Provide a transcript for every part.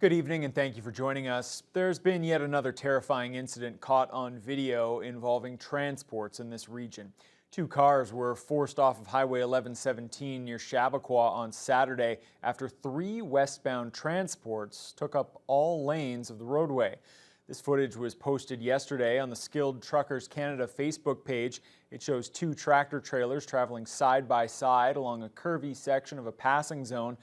Good evening and thank you for joining us. There's been yet another terrifying incident caught on video involving transports in this region. Two cars were forced off of Highway 1117 near Chappaqua on Saturday after three westbound transports took up all lanes of the roadway. This footage was posted yesterday on the Skilled Truckers Canada Facebook page. It shows two tractor trailers traveling side by side along a curvy section of a passing zone.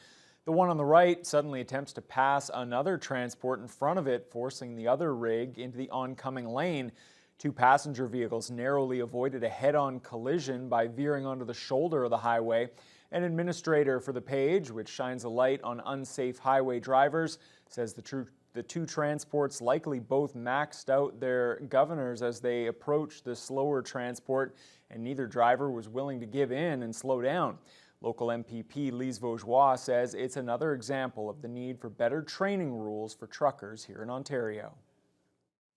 The one on the right suddenly attempts to pass another transport in front of it, forcing the other rig into the oncoming lane. Two passenger vehicles narrowly avoided a head-on collision by veering onto the shoulder of the highway. An administrator for the page, which shines a light on unsafe highway drivers, says the two transports likely both maxed out their governors as they approached the slower transport, and neither driver was willing to give in and slow down. Local MPP Lise Vaugeois says it's another example of the need for better training rules for truckers here in Ontario.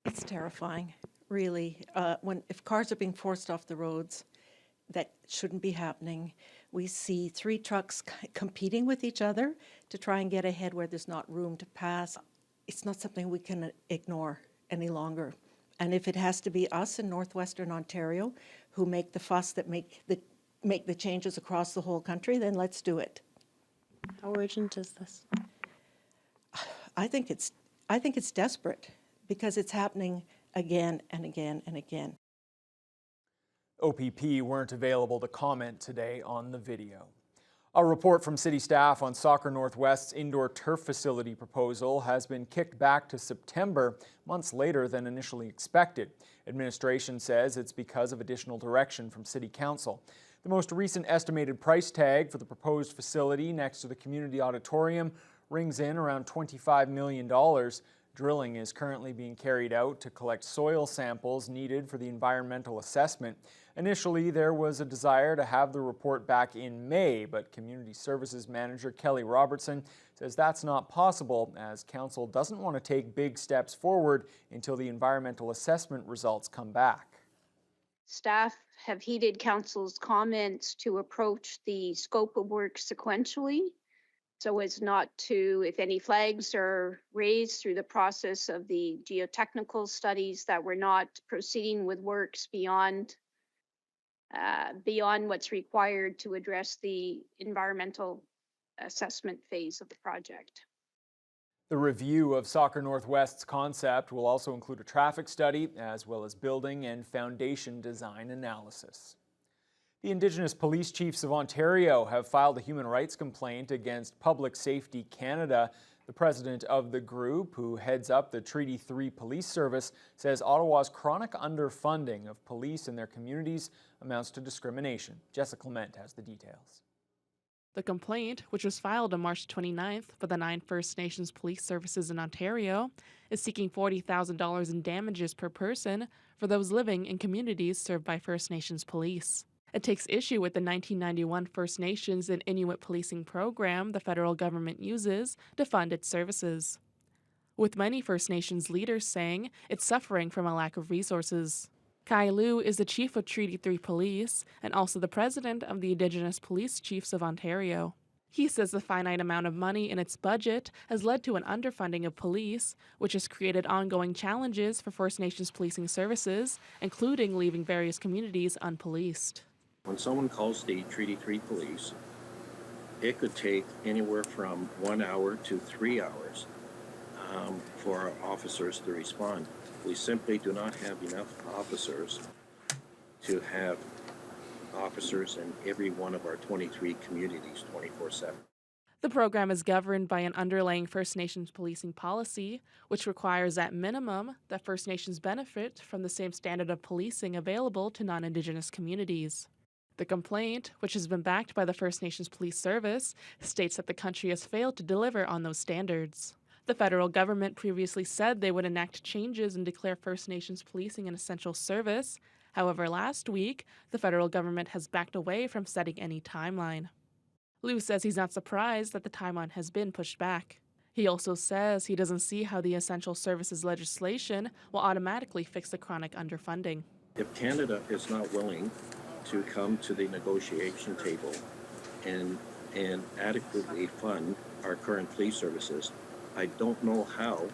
It's terrifying, really. If cars are being forced off the roads, that shouldn't be happening. We see three trucks competing with each other to try and get ahead where there's not room to pass. It's not something we can ignore any longer. And if it has to be us in Northwestern Ontario who make the fuss that make the changes across the whole country, then let's do it. How urgent is this? I think it's desperate because it's happening again and again and again. OPP weren't available to comment today on the video. A report from city staff on Soccer Northwest's indoor turf facility proposal has been kicked back to September, months later than initially expected. Administration says it's because of additional direction from City Council. The most recent estimated price tag for the proposed facility next to the community auditorium rings in around $25 million. Drilling is currently being carried out to collect soil samples needed for the environmental assessment. Initially, there was a desire to have the report back in May, but Community Services Manager Kelly Robertson says that's not possible, as Council doesn't want to take big steps forward until the environmental assessment results come back. Staff have heeded Council's comments to approach the scope of work sequentially, so as not to, if any flags are raised through the process of the geotechnical studies, that we're not proceeding with works beyond what's required to address the environmental assessment phase of the project. The review of Soccer Northwest's concept will also include a traffic study, as well as building and foundation design analysis. The Indigenous Police Chiefs of Ontario have filed a human rights complaint against Public Safety Canada. The president of the group, who heads up the Treaty 3 Police Service, says Ottawa's chronic underfunding of police in their communities amounts to discrimination. Jessica Clement has the details. The complaint, which was filed on March 29th for the 9 First Nations police services in Ontario, is seeking $40,000 in damages per person for those living in communities served by First Nations police. It takes issue with the 1991 First Nations and Inuit policing program the federal government uses to fund its services, with many First Nations leaders saying it's suffering from a lack of resources. Kai Liu is the chief of Treaty 3 Police and also the president of the Indigenous Police Chiefs of Ontario. He says the finite amount of money in its budget has led to an underfunding of police, which has created ongoing challenges for First Nations policing services, including leaving various communities unpoliced. When someone calls the Treaty 3 Police, it could take anywhere from 1 hour to 3 hours for our officers to respond. We simply do not have enough officers to have officers in every one of our 23 communities 24/7. The program is governed by an underlying First Nations policing policy, which requires at minimum that First Nations benefit from the same standard of policing available to non-Indigenous communities. The complaint, which has been backed by the First Nations Police Service, states that the country has failed to deliver on those standards. The federal government previously said they would enact changes and declare First Nations policing an essential service. However, last week, the federal government has backed away from setting any timeline. Liu says he's not surprised that the timeline has been pushed back. He also says he doesn't see how the essential services legislation will automatically fix the chronic underfunding. If Canada is not willing to come to the negotiation table and adequately fund our current police services, I don't know how,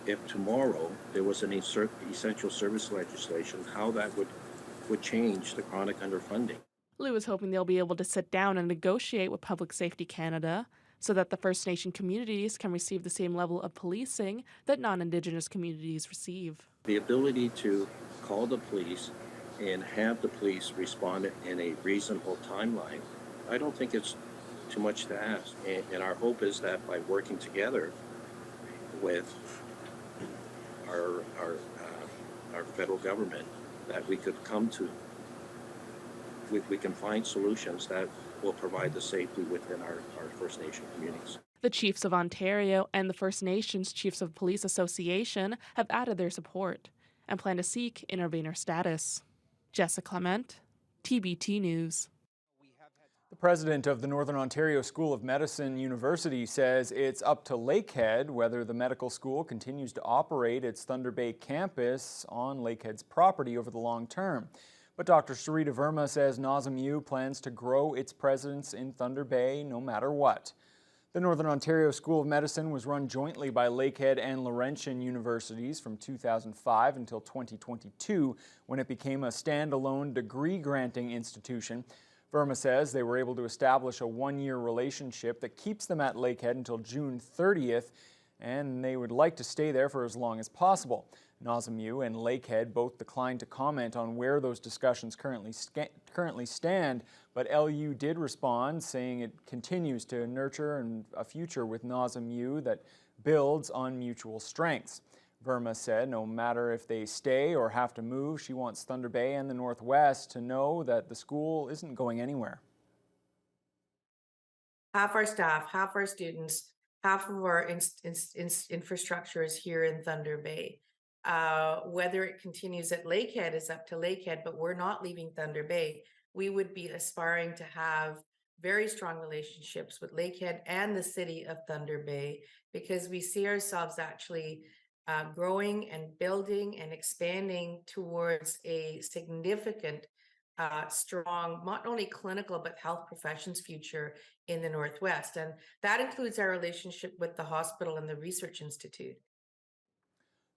if tomorrow there was an essential service legislation, how that would change the chronic underfunding. Lou is hoping they'll be able to sit down and negotiate with Public Safety Canada so that the First Nation communities can receive the same level of policing that non-Indigenous communities receive. The ability to call the police and have the police respond in a reasonable timeline, I don't think it's too much to ask. And our hope is that by working together with our federal government, that we could come to, we can find solutions that will provide the safety within our First Nation communities. The Chiefs of Ontario and the First Nations Chiefs of Police Association have added their support and plan to seek intervener status. Jessica Clement, TBT News. The president of the Northern Ontario School of Medicine University says it's up to Lakehead whether the medical school continues to operate its Thunder Bay campus on Lakehead's property over the long term. But Dr. Sharita Verma says Nazem U plans to grow its presence in Thunder Bay no matter what. The Northern Ontario School of Medicine was run jointly by Lakehead and Laurentian universities from 2005 until 2022, when it became a standalone degree-granting institution. Verma says they were able to establish a one-year relationship that keeps them at Lakehead until June 30th, and they would like to stay there for as long as possible. Nazem U and Lakehead both declined to comment on where those discussions currently stand, but LU did respond, saying it continues to nurture a future with Nazem U that builds on mutual strengths. Verma said no matter if they stay or have to move, she wants Thunder Bay and the Northwest to know that the school isn't going anywhere. Half our staff, half our students, half of our infrastructure is here in Thunder Bay. Whether it continues at Lakehead is up to Lakehead, but we're not leaving Thunder Bay. We would be aspiring to have very strong relationships with Lakehead and the city of Thunder Bay, because we see ourselves actually growing and building and expanding towards a significant, strong, not only clinical, but health professions future in the Northwest. And that includes our relationship with the hospital and the Research Institute.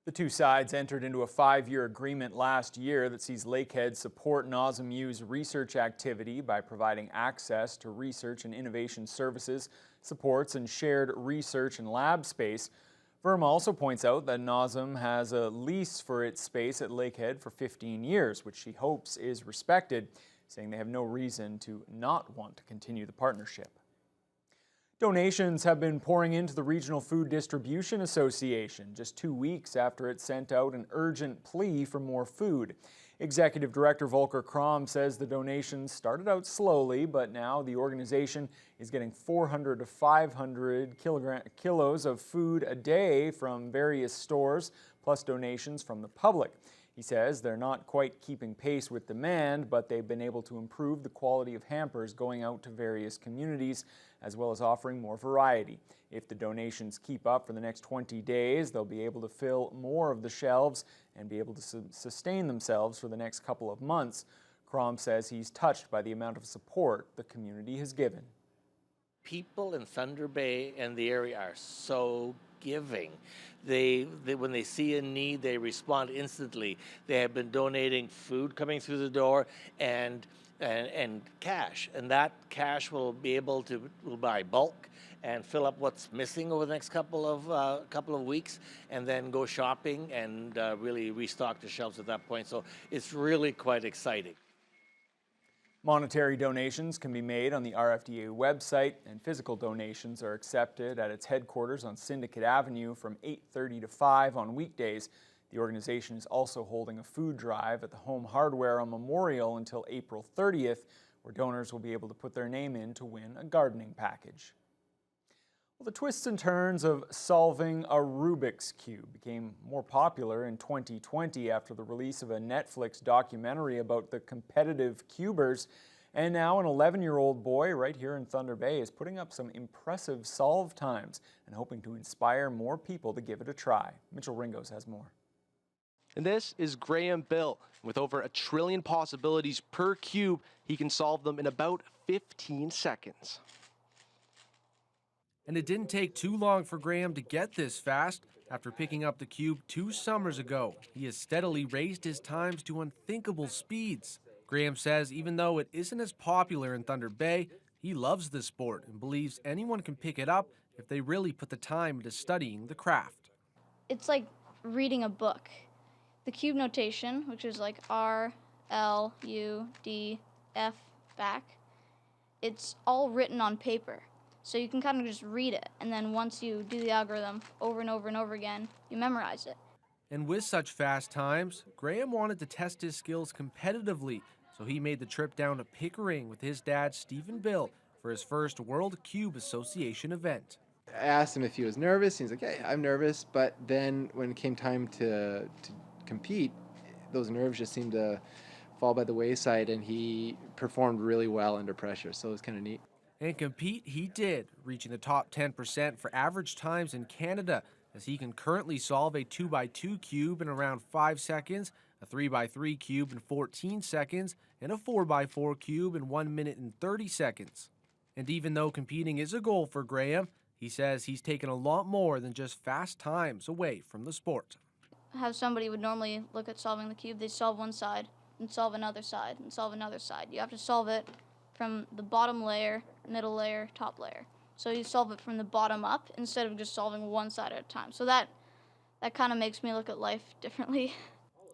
The two sides entered into a 5-year agreement last year that sees Lakehead support Nazem U's research activity by providing access to research and innovation services, supports, and shared research and lab space. Verma also points out that Nazem has a lease for its space at Lakehead for 15 years, which she hopes is respected, saying they have no reason to not want to continue the partnership. Donations have been pouring into the Regional Food Distribution Association just 2 weeks after it sent out an urgent plea for more food. Executive Director Volker Krom says the donations started out slowly, but now the organization is getting 400 to 500 kilos of food a day from various stores, plus donations from the public. He says they're not quite keeping pace with demand, but they've been able to improve the quality of hampers going out to various communities, as well as offering more variety. If the donations keep up for the next 20 days, they'll be able to fill more of the shelves and be able to sustain themselves for the next couple of months. Krom says he's touched by the amount of support the community has given. People in Thunder Bay and the area are so giving. They when they see a need, they respond instantly. They have been donating food coming through the door and cash, and that cash will be able to buy bulk and fill up what's missing over the next couple of weeks, and then go shopping and really restock the shelves at that point. So it's really quite exciting. Monetary donations can be made on the RFDA website, and physical donations are accepted at its headquarters on Syndicate Avenue from 8:30 to 5 on weekdays. The organization is also holding a food drive at the Home Hardware on Memorial until April 30th, where donors will be able to put their name in to win a gardening package. Well, the twists and turns of solving a Rubik's Cube became more popular in 2020 after the release of a Netflix documentary about the competitive cubers. And now an 11-year-old boy right here in Thunder Bay is putting up some impressive solve times and hoping to inspire more people to give it a try. Mitchell Ringos has more. And this is Graham Bill. With over 1 trillion possibilities per cube, he can solve them in about 15 seconds. And it didn't take too long for Graham to get this fast. After picking up the cube 2 summers ago, he has steadily raised his times to unthinkable speeds. Graham says even though it isn't as popular in Thunder Bay, he loves the sport and believes anyone can pick it up if they really put the time into studying the craft. It's like reading a book. The cube notation, which is like R, L, U, D, F, back, it's all written on paper. So you can kind of just read it, and then once you do the algorithm over and over and over again, you memorize it. And with such fast times, Graham wanted to test his skills competitively, so he made the trip down to Pickering with his dad, Stephen Bill, for his first World Cube Association event. I asked him if he was nervous. He's like, "Yeah, I'm nervous." But then when it came time to compete, those nerves just seemed to fall by the wayside, and he performed really well under pressure. So it was kind of neat. And compete he did, reaching the top 10% for average times in Canada, as he can currently solve a 2x2 cube in around 5 seconds, a 3x3 cube in 14 seconds, and a 4x4 cube in 1 minute and 30 seconds. And even though competing is a goal for Graham, he says he's taken a lot more than just fast times away from the sport. How somebody would normally look at solving the cube, they solve one side, and solve another side, and solve another side. You have to solve it from the bottom layer, middle layer, top layer. So you solve it from the bottom up instead of just solving one side at a time. So that kind of makes me look at life differently.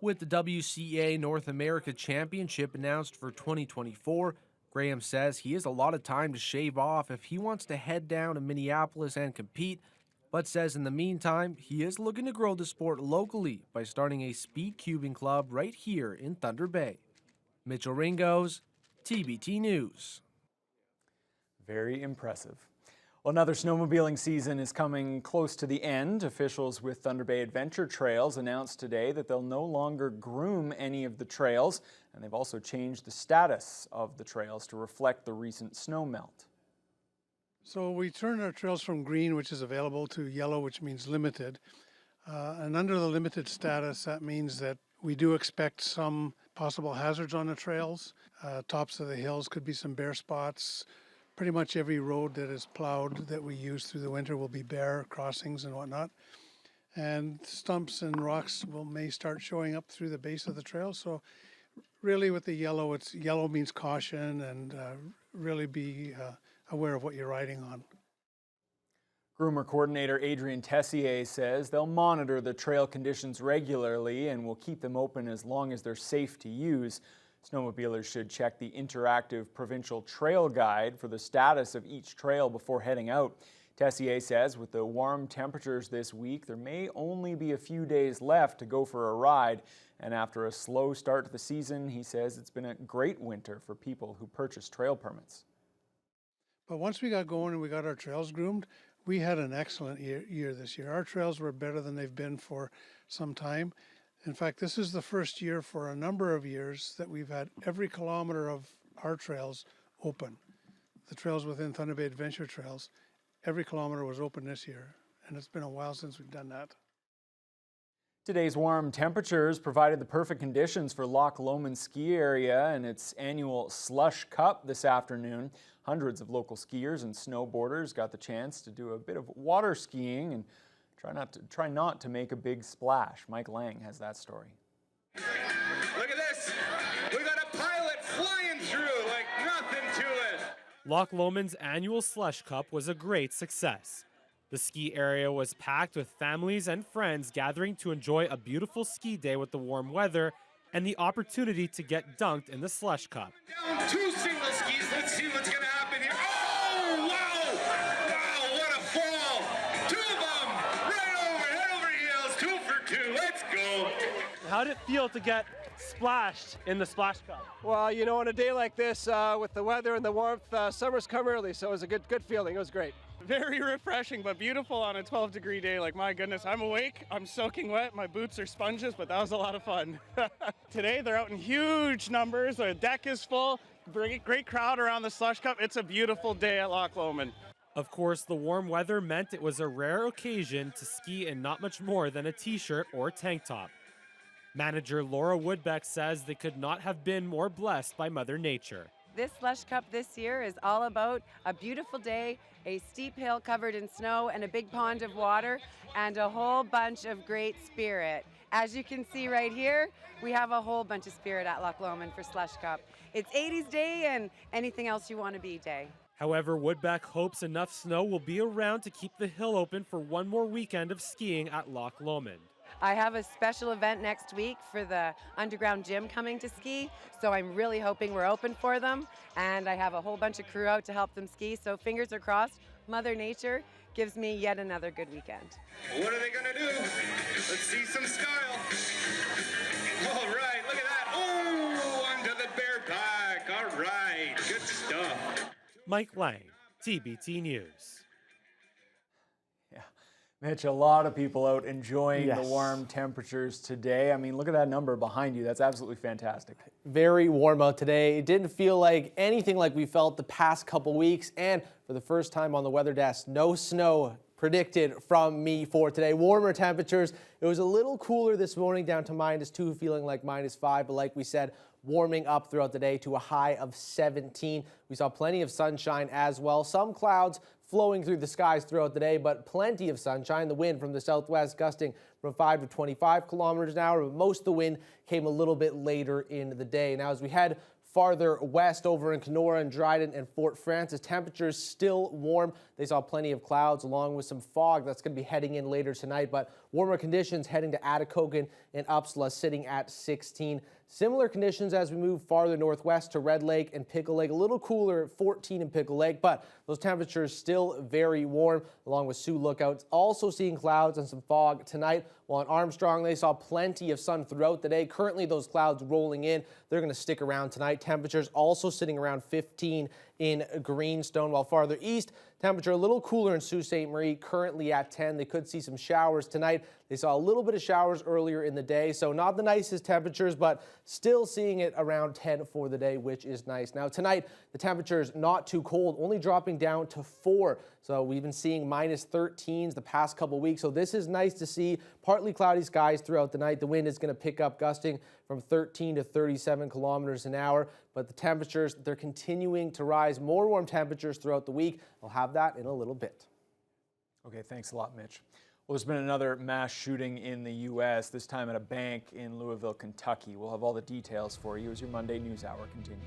With the WCA North America Championship announced for 2024, Graham says he has a lot of time to shave off if he wants to head down to Minneapolis and compete, but says in the meantime, he is looking to grow the sport locally by starting a speed cubing club right here in Thunder Bay. Mitchell Ringos, TBT News. Very impressive. Well, another snowmobiling season is coming close to the end. Officials with Thunder Bay Adventure Trails announced today that they'll no longer groom any of the trails, and they've also changed the status of the trails to reflect the recent snow melt. So we turned our trails from green, which is available, to yellow, which means limited. And under the limited status, that means that we do expect some possible hazards on the trails. Tops of the hills could be some bare spots. Pretty much every road that is plowed that we use through the winter will be bare crossings and whatnot. And stumps and rocks may start showing up through the base of the trail. So really with the yellow, yellow means caution, and really be aware of what you're riding on. Groomer coordinator Adrian Tessier says they'll monitor the trail conditions regularly and will keep them open as long as they're safe to use. Snowmobilers should check the interactive provincial trail guide for the status of each trail before heading out. Tessier says with the warm temperatures this week, there may only be a few days left to go for a ride. And after a slow start to the season, he says it's been a great winter for people who purchase trail permits. But once we got going and we got our trails groomed, we had an excellent year this year. Our trails were better than they've been for some time. In fact, this is the first year for a number of years that we've had every kilometer of our trails open. The trails within Thunder Bay Adventure Trails, every kilometer was open this year, and it's been a while since we've done that. Today's warm temperatures provided the perfect conditions for Loch Lomond ski area and its annual Slush Cup this afternoon. Hundreds of local skiers and snowboarders got the chance to do a bit of water skiing and try not to make a big splash. Mike Lang has that story. Look at this! We got a pilot flying through like nothing to it! Loch Lomond's annual Slush Cup was a great success. The ski area was packed with families and friends gathering to enjoy a beautiful ski day with the warm weather and the opportunity to get dunked in the Slush Cup. Down 2 single skis, let's see what's gonna happen here. Oh, wow! Wow, what a fall! 2 of them! Right over, head over heels, 2 for 2, let's go! How did it feel to get splashed in the Splash Cup? Well, you know, on a day like this, with the weather and the warmth, summer's come early, so it was a good feeling. It was great. Very refreshing, but beautiful on a 12-degree day. Like, my goodness, I'm awake, I'm soaking wet, my boots are sponges, but that was a lot of fun. Today, they're out in huge numbers. The deck is full, great crowd around the Slush Cup. It's a beautiful day at Loch Lomond. Of course, the warm weather meant it was a rare occasion to ski in not much more than a t-shirt or tank top. Manager Laura Woodbeck says they could not have been more blessed by Mother Nature. This Slush Cup this year is all about a beautiful day, a steep hill covered in snow and a big pond of water, and a whole bunch of great spirit. As you can see right here, we have a whole bunch of spirit at Loch Lomond for Slush Cup. It's 80s day and anything else you want to be day. However, Woodbeck hopes enough snow will be around to keep the hill open for one more weekend of skiing at Loch Lomond. I have a special event next week for the underground gym coming to ski, so I'm really hoping we're open for them, and I have a whole bunch of crew out to help them ski, so fingers are crossed. Mother Nature gives me yet another good weekend. What are they gonna do? Let's see some style. All right, look at that. Oh, onto the bareback. All right, good stuff. Mike Lang, TBT News. Mitch, a lot of people out enjoying the Yes. warm temperatures today. I mean, look at that number behind you. That's absolutely fantastic. Very warm out today. It didn't feel like anything like we felt the past couple weeks. And for the first time on the weather desk, no snow predicted from me for today. Warmer temperatures. It was a little cooler this morning, down to -2, feeling like -5. But like we said, warming up throughout the day to a high of 17. We saw plenty of sunshine as well. Some clouds flowing through the skies throughout the day, but plenty of sunshine. The wind from the southwest gusting from 5 to 25 kilometers an hour. But most of the wind came a little bit later in the day. Now, as we head farther west over in Kenora and Dryden and Fort Frances, temperatures still warm. They saw plenty of clouds along with some fog that's going to be heading in later tonight, but warmer conditions heading to Atikokan and Upsala, sitting at 16. Similar conditions as we move farther northwest to Red Lake and Pickle Lake. A little cooler at 14 in Pickle Lake, but those temperatures still very warm, along with Sioux Lookouts. Also seeing clouds and some fog tonight. While in Armstrong, they saw plenty of sun throughout the day. Currently, those clouds rolling in. They're going to stick around tonight. Temperatures also sitting around 15 in Greenstone, while farther east, temperature a little cooler in Sault Ste. Marie, currently at 10. They could see some showers tonight. They saw a little bit of showers earlier in the day, so not the nicest temperatures, but still seeing it around 10 for the day, which is nice. Now tonight, the temperature is not too cold, only dropping down to 4. So we've been seeing -13s the past couple weeks, so this is nice to see. Partly cloudy skies throughout the night. The wind is going to pick up, gusting from 13 to 37 kilometers an hour, but the temperatures, they're continuing to rise. More warm temperatures throughout the week. I'll have that in a little bit. Okay, thanks a lot, Mitch. Well, there's been another mass shooting in the U.S., this time at a bank in Louisville, Kentucky. We'll have all the details for you as your Monday News Hour continues.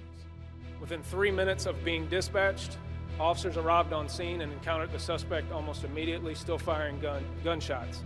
Within 3 minutes of being dispatched, officers arrived on scene and encountered the suspect almost immediately, still firing gunshots.